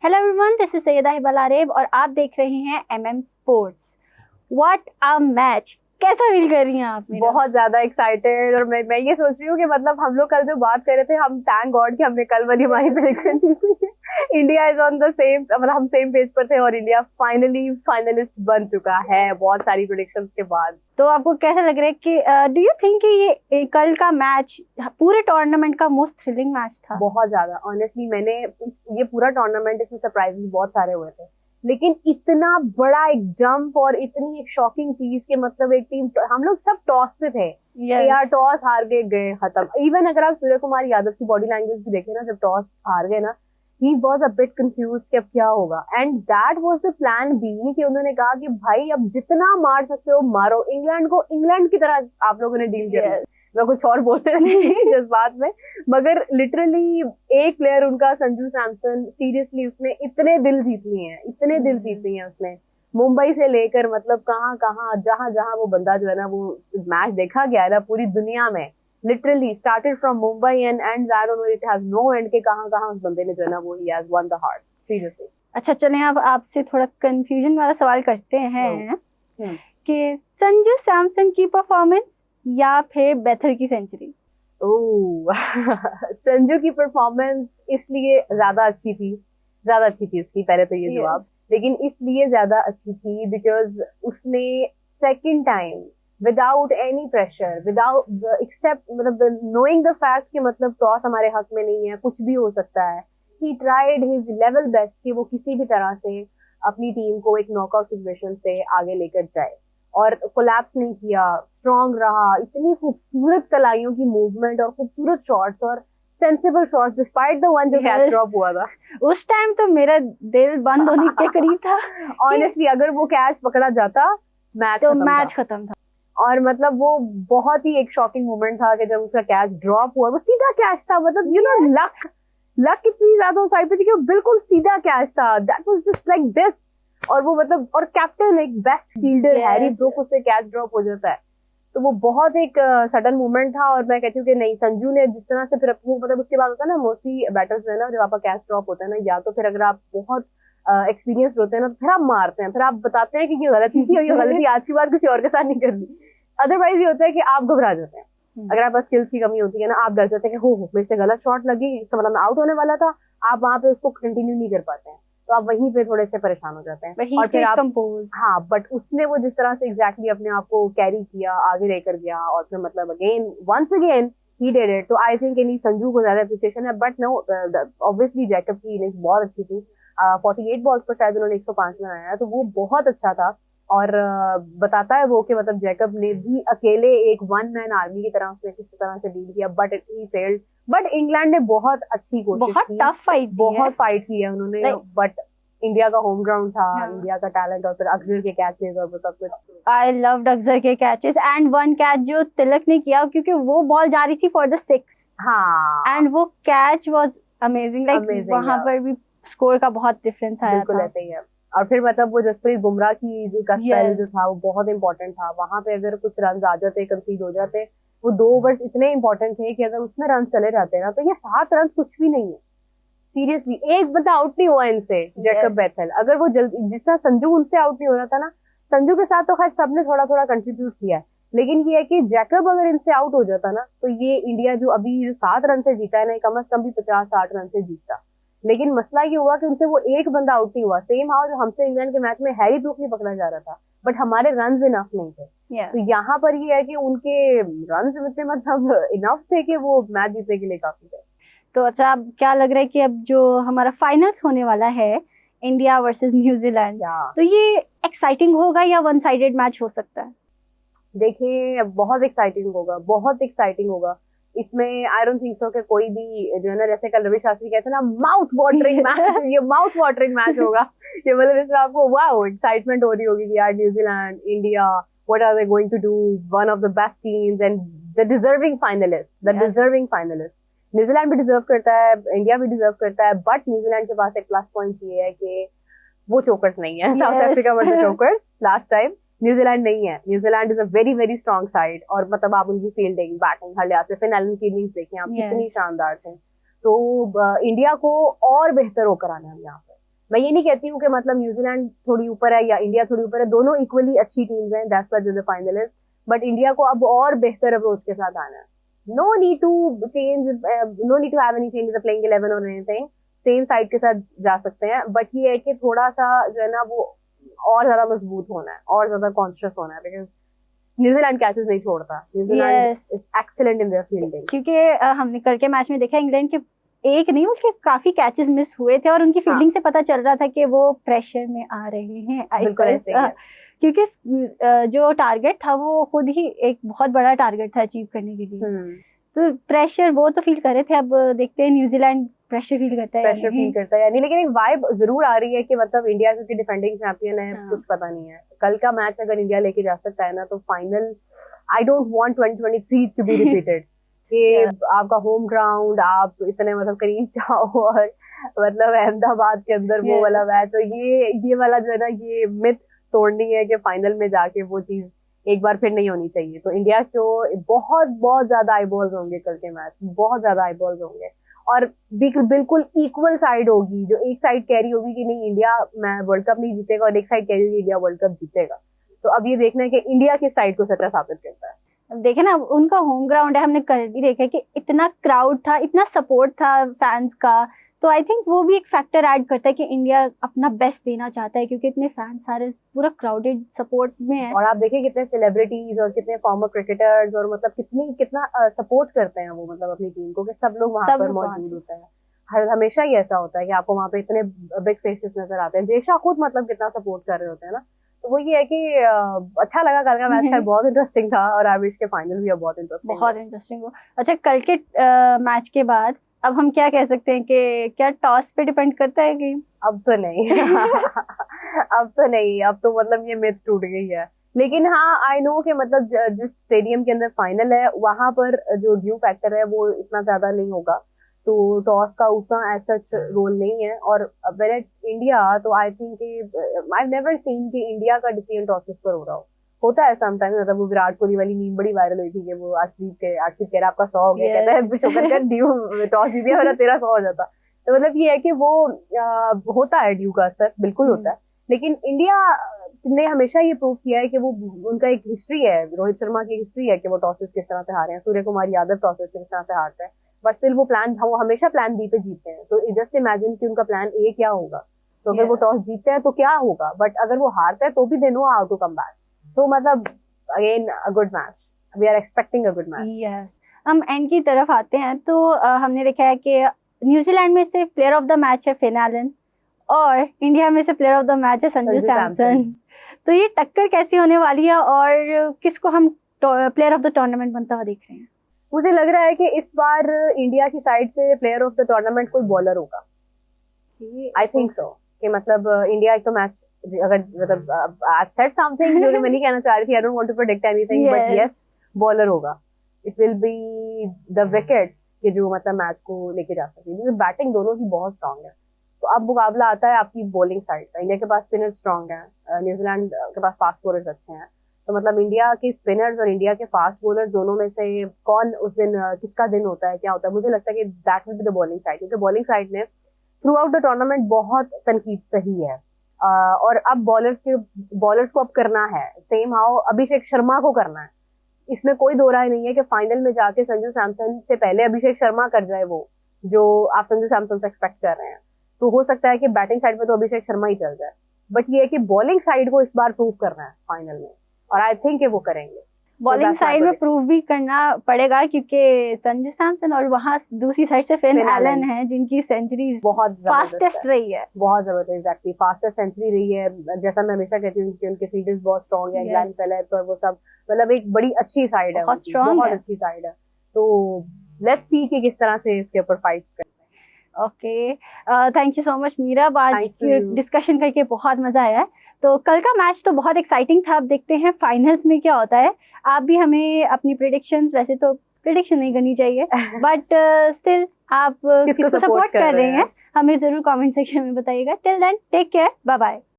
Hello everyone, this is Syeda Hiba Lareb और आप देख रहे हैं MM sports. What a match! कैसा फील कर रही हैं आप? बहुत ज्यादा एक्साइटेड। और मैं ये सोच रही हूँ कि मतलब हम लोग कल जो बात कर रहे थे, हम थैंक गॉड कि हमने कल वाली हमारी प्रेडिक्शन की थी। India is on the same, मतलब हम सेम पेज पर थे और इंडिया फाइनली फाइनलिस्ट बन चुका है बहुत सारी प्रेडिक्शंस के बाद। तो आपको कैसा लग रहा है कि डू यू थिंक कि ये कल का मैच पूरे टूर्नामेंट का मोस्ट थ्रिलिंग मैच था? बहुत ज्यादा ऑनेस्टली, ये पूरा टूर्नामेंट, इसमें सरप्राइजेस बहुत सारे हुए थे, लेकिन इतना बड़ा एक जंप और इतनी एक शॉकिंग चीज के मतलब एक टीम, हम लोग सब टॉस पे थे। यार टॉस हार के गए खत्म। इवन अगर आप सूर्य कुमार यादव की बॉडी लैंग्वेज भी देखें ना, जब टॉस हार गए ना, he was a bit confuse कि अब क्या होगा। And that was the plan B, कि उन्होंने कहा कि भाई अब जितना मार सकते हो मारो, इंग्लैंड को इंग्लैंड की तरह आप लोगों ने डील किया। मैं कुछ और बोलते नहीं इस बात में, मगर लिटरली एक प्लेयर उनका संजू सैमसन, सीरियसली उसने इतने दिल जीत लिए हैं, इतने दिल जीत लिए हैं उसने, मुंबई से लेकर मतलब कहाँ कहाँ, जहां जहां वो बंदा जो है ना, वो मैच देखा गया है ना पूरी दुनिया में, literally started from Mumbai and and I don't know, it has no end के कहाँ कहाँ उस बंदे ने जो है ना, वो he has one the hearts seriously. अच्छा चलें, अब आपसे थोड़ा कंफ्यूजन वाला सवाल करते हैं कि संजू सैमसन की परफॉर्मेंस या फिर बेथल की सेंचुरी? संजू की परफॉर्मेंस इसलिए ज्यादा अच्छी थी, उसकी, पहले तो ये जवाब, लेकिन इसलिए ज्यादा अच्छी थी बिकॉज उसने second time without any pressure, without except, मतलब नोइंग द फैक्ट कि मतलब टॉस हमारे हक में नहीं है, कुछ भी हो सकता है, he tried his level best कि वो किसी भी तरह से अपनी टीम को एक नॉकआउट सिचुएशन से आगे लेकर जाए, और कोलैप्स नहीं किया, स्ट्रांग रहा। इतनी खूबसूरत कलाइयों की मूवमेंट और खूबसूरत शॉट्स और sensible shots, despite the one जो कैच ड्रॉप हुआ था उस टाइम तो मेरा दिल बंद होने के करीब था। ऑनेस्टली अगर वो कैच पकड़ा जाता मैच खत्म था। और मतलब वो बहुत ही एक शॉकिंग मोमेंट था कि जब उसका कैच ड्रॉप हुआ, वो सीधा कैच था, मतलब यू नो लक कितनी ज्यादा उस साइड पे थी कि वो बिल्कुल सीधा कैच था, that was just like this. और वो मतलब, और कैप्टन एक बेस्ट फील्डर हैरी ब्रूक, उससे कैच ड्रॉप हो जाता है, तो वो बहुत एक सडन मोमेंट था। और मैं कहती हूँ कि नहीं, संजू ने जिस तरह से फिर वो मतलब उसके बाद होता है ना, मोस्टली बैटर्स जो है ना, जब आपका कैच ड्रॉप होता है ना, या तो फिर अगर आप बहुत एक्सपीरियंस होते हैं ना, तो फिर आप मारते हैं, फिर आप बताते हैं कि ये गलती थी और ये गलती आज की बात किसी और के साथ नहीं करनी। अदरवाइज ये होता है कि आप घबरा जाते हैं, अगर आपका स्किल्स की कमी होती है ना, आप डर जाते हैं कि हो मेरे से गलत शॉट लगी, इसका मतलब मैं आउट होने वाला था, आप वहां पे उसको कंटिन्यू नहीं कर पाते हैं, तो आप वहीं पे थोड़े से परेशान हो जाते हैं। और फिर आप हाँ, बट उसने वो जिस तरह से एग्जैक्टली अपने आप को कैरी किया, आगे लेकर गया, और फिर मतलब again once again he did it, तो आई थिंक इन्हीं संजू को ज्यादा अप्रिसिएशन है। बट नो, ऑब्वियसली जैकब की इनिंग्स बहुत अच्छी थी। 48 बॉल्स पर शायद उन्होंने 105 बनाया, तो वो बहुत अच्छा था। और बताता है वो कि मतलब जैकब ने भी अकेले एक वन मैन आर्मी की तरह उसने किस तरह से डील किया, but he failed. But England ने बहुत अच्छी कोशिश की, बहुत टफ फाइट, बहुत फाइट की है उन्होंने, बट इंडिया का होम ग्राउंड था, इंडिया का टैलेंट, और फिर अजहर के कैचेस और वो सब कुछ। आई लव्ड अजहर के कैचेस एंड वन कैच जो तिलक ने किया, क्योंकि वो बॉल जा रही थी फॉर द सिक्स, हाँ, एंड वो कैच वाज अमेजिंग, लाइक वहां पर भी स्कोर का बहुत डिफरेंस आया था। बिल्कुल ऐसे ही है। और फिर मतलब वो जसप्रीत बुमराह की जो का स्पेल जो था, वो बहुत इंपॉर्टेंट था। वहां पे अगर कुछ रन आ जाते, कंसीड हो जाते, वो 2 ओवर्स इतने इंपॉर्टेंट थे कि अगर उसमें रन चले जाते ना, तो ये 7 रन कुछ भी नहीं है सीरियसली। एक बंदा आउट नहीं हुआ इनसे, जैकब बैथल। अगर वो जल्दी, जिस तरह संजू उनसे आउट नहीं हो रहा था ना, संजू के साथ तो खैर सबने थोड़ा थोड़ा कंट्रीब्यूट किया है, लेकिन ये है कि जैकब अगर इनसे आउट हो जाता ना, तो ये इंडिया जो अभी जो 7 रन से जीता है ना, कम से कम भी 50-60 रन से जीतता। लेकिन मसला ये हुआ कि उनसे वो एक बंदा आउट नहीं हुआ। सेम हाउ जो हमसे इंग्लैंड के मैच में हैरी ब्रूक नहीं पकड़ा जा रहा था, बट हमारे रन इनफ नहीं थे। तो यहाँ पर ये है कि उनके रन इतने मतलब इनफ थे कि वो मैच जीतने के लिए काफी थे। तो अच्छा, अब क्या लग रहा है कि अब जो हमारा फाइनल होने वाला है, इंडिया वर्सेस न्यूजीलैंड, तो ये एक्साइटिंग होगा या वन साइडेड मैच हो सकता है? देखिए, बहुत एक्साइटिंग होगा, बहुत एक्साइटिंग होगा इसमें। आई डोंट थिंक सो कि कोई भी जो है ना, जैसे कल रवि शास्त्री कहते हैं ना, माउथ वाटरिंग मैच, ये माउथ वाटरिंग मैच होगा। ये मतलब इसमें आपको वाओ एक्साइटमेंट हो रही होगी कि यार New Zealand, India, what are they going to do, one of the best teams and the deserving finalist, New Zealand भी डिजर्व करता है, इंडिया भी डिजर्व करता है, बट न्यूजीलैंड के पास एक प्लस पॉइंट ये है कि वो चोकर्स नहीं है। South Africa were the chokers last time, New Zealand नहीं है। New Zealand is a very very strong side, और मतलब आप उनकी फील्डिंग, बैटिंग, हर लिहाज से फिन एलन की इनिंग्स देखें आप, कितनी शानदार थे। तो इंडिया को और बेहतर होकर आना है यहाँ पे, मैं ये नहीं कहती हूँ कि मतलब न्यूजीलैंड थोड़ी ऊपर है या इंडिया थोड़ी ऊपर है, दोनों इक्वली अच्छी टीम्स हैं, that's why the final is, but India को अब और बेहतर अप्रोच के साथ आना है। No need to change, no need to have any change in the playing 11 और एनीथिंग, सेम साइड के साथ जा सकते हैं, बट ये है कि थोड़ा सा जो है ना वो और ज्यादा मजबूत होना है और ज्यादा कॉन्शियस होना है, बिकॉज न्यूजीलैंड कैचेस नहीं छोड़ता, New Zealand is excellent in their fielding. क्योंकि हमने कल के मैच में देखा इंग्लैंड के एक नहीं बल्कि काफी कैचेस मिस हुए थे और उनकी फील्डिंग से पता चल रहा था कि वो प्रेशर में आ रहे हैं क्योंकि जो टारगेट था वो खुद ही एक बहुत बड़ा टारगेट था अचीव करने के लिए, तो प्रेशर वो तो फील कर रहे थे। अब देखते हैं न्यूजीलैंड प्रेशर फील करता है या नहीं, लेकिन एक वाइब जरूर आ रही है कि मतलब इंडिया क्योंकि डिफेंडिंग चैंपियन है, कुछ पता नहीं है कल का मैच अगर इंडिया लेके जा सकता है ना तो final, I don't want 2023 to be repeated कि आपका होम ग्राउंड आप इतने मतलब करीब जाओ और मतलब अहमदाबाद के अंदर वो वाला मैच, तो ये वाला जो है ना ये मिथ तोड़नी है कि फाइनल में जाके वो चीज एक बार फिर नहीं होनी चाहिए। तो इंडिया को बहुत बहुत ज्यादा आईबॉल्स होंगे कल के मैच, बहुत ज्यादा आईबॉल्स होंगे और बिल्कुल इक्वल साइड होगी, जो एक साइड कैरी होगी कि नहीं इंडिया मैं वर्ल्ड कप नहीं जीतेगा और एक साइड कैरी होगी इंडिया वर्ल्ड कप जीतेगा। तो अब ये देखना है कि इंडिया किस साइड को सच्चा साबित करता है। अब देखे ना उनका होम ग्राउंड है, हमने कल भी देखा कि इतना क्राउड था, इतना सपोर्ट था फैंस का, तो आई थिंक वो भी एक फैक्टर ऐड करता है कि इंडिया अपना बेस्ट देना चाहता है क्योंकि इतने फैंस सारे पूरा क्राउडेड सपोर्ट में है। और आप देखिए कितने सेलिब्रिटीज और कितने फॉर्मर क्रिकेटर्स और मतलब कितना सपोर्ट करते हैं वो मतलब अपनी टीम को, कि सब लोग वहां पर मौजूद होते हैं। हमेशा ही ऐसा होता है कि आपको वहां पे इतने बिग फेसेस नजर आते हैं। जेशा खुद मतलब कितना सपोर्ट कर रहे होते हैं ना, तो वो ये है कि अच्छा लगा कल का मैच, बहुत इंटरेस्टिंग था और आई विश के फाइनल भी बहुत इंटरेस्टिंग हो। अच्छा कल के मैच के बाद अब हम क्या कह सकते हैं कि क्या टॉस पे डिपेंड करता है गेम? अब तो नहीं अब तो मतलब ये मिथ टूट गई है, लेकिन हाँ आई नो कि मतलब जिस स्टेडियम के अंदर फाइनल है वहां पर जो ड्यू फैक्टर है वो इतना ज्यादा नहीं होगा, तो टॉस का उतना ऐसा रोल नहीं है। और व्हेन इट्स इंडिया तो I think I never seen कि इंडिया का डिसीजन टॉसेस पर हो रहा होता है समटाइम, मतलब वो विराट कोहली वाली मीम बड़ी वायरल हुई थी कि वो आरसीबी कह रहा आपका 100 हो गया, कहता है शुक्र कर ड्यू टॉस जीत गया वरना तेरा 100 हो जाता। तो मतलब ये है कि वो होता है ड्यू का असर, बिल्कुल होता है, लेकिन इंडिया ने हमेशा ये प्रूव किया है कि वो उनका एक हिस्ट्री है, रोहित शर्मा की हिस्ट्री है कि वो टॉसेस किस तरह से हारे हैं, सूर्य कुमार यादव टॉसेस किस तरह से हारते हैं, बट स्टिल वो हमेशा प्लान बी पे जीतते हैं। तो जस्ट इमेजिन कि उनका प्लान ए क्या होगा, तो अगर वो टॉस जीतते हैं तो क्या होगा, बट अगर वो हारते हैं तो भी they know how to come back. So मतलब again a good match, we are expecting a good match. Yes. हम एंड की तरफ आते हैं तो हमने देखा है कि न्यूजीलैंड में से प्लेयर ऑफ द मैच है फिन एलन और इंडिया में से प्लेयर ऑफ द मैच है संजू सैमसन। तो ये टक्कर कैसी होने वाली है और किसको हम प्लेयर ऑफ द टूर्नामेंट बनता हुआ देख रहे हैं? मुझे लग रहा है कि इस बार इंडिया की साइड से प्लेयर ऑफ द टूर्नामेंट कोई बॉलर होगा। आई थिंक सो कि मतलब इंडिया एक तो मैच अगर मतलब I've said something जो मैं नहीं कहना चाह रही थी, I don't want to predict anything, but yes bowler होगा। It will be the wickets कि जो मतलब मैच को लेके जा सके, क्योंकि बैटिंग दोनों की बहुत स्ट्रांग है। तो अब मुकाबला आता है आपकी बॉलिंग साइड का। इंडिया के पास स्पिनर स्ट्रांग है, न्यूजीलैंड के पास फास्ट बॉलर्स अच्छे हैं, तो मतलब इंडिया के स्पिनर्स और इंडिया के फास्ट बॉलर्स दोनों में से कौन उस दिन किसका दिन होता है, क्या होता है, मुझे लगता है कि that will be the bowling side, क्योंकि बॉलिंग साइड ने थ्रू आउट द टूर्नामेंट बहुत तनकीद सही है। और अब बॉलर्स को अब करना है सेम हाउ अभिषेक शर्मा को करना है, इसमें कोई दो राय नहीं है कि फाइनल में जाके संजू सैमसन से पहले अभिषेक शर्मा कर जाए वो जो आप संजू सैमसन से एक्सपेक्ट कर रहे हैं। तो हो सकता है कि बैटिंग साइड पे तो अभिषेक शर्मा ही चल जाए, बट ये है कि बॉलिंग साइड को इस बार प्रूव करना है फाइनल में, और आई थिंक वो करेंगे। बॉलिंग साइड में प्रूव भी करना पड़ेगा क्योंकि संजू सैमसन और वहां दूसरी साइड से फिन एलन है जिनकी सेंचुरी बहुत फास्टेस्ट रही है, बहुत जबरदस्त, एग्जैक्टली फास्टेस्ट सेंचुरी रही है। जैसा मैं हमेशा कहती हूँ कि उनके फील्डर्स बहुत स्ट्रॉन्ग है, ग्लेन फिलिप्स और वो सब, मतलब एक बड़ी अच्छी साइड है, बहुत अच्छी साइड है। तो लेट्स सी कि किस तरह से इसके ऊपर फाइट करते हैं। Okay, thank you so much Meera, आज डिस्कशन करके बहुत मजा आया है। तो कल का मैच तो बहुत एक्साइटिंग था, अब देखते हैं फाइनल्स में क्या होता है। आप भी हमें अपनी प्रेडिक्शंस, वैसे तो प्रेडिक्शन नहीं करनी चाहिए बट स्टिल आप किसको सपोर्ट कर रहे हैं हमें जरूर कमेंट सेक्शन में बताइएगा। Till then take care, bye bye.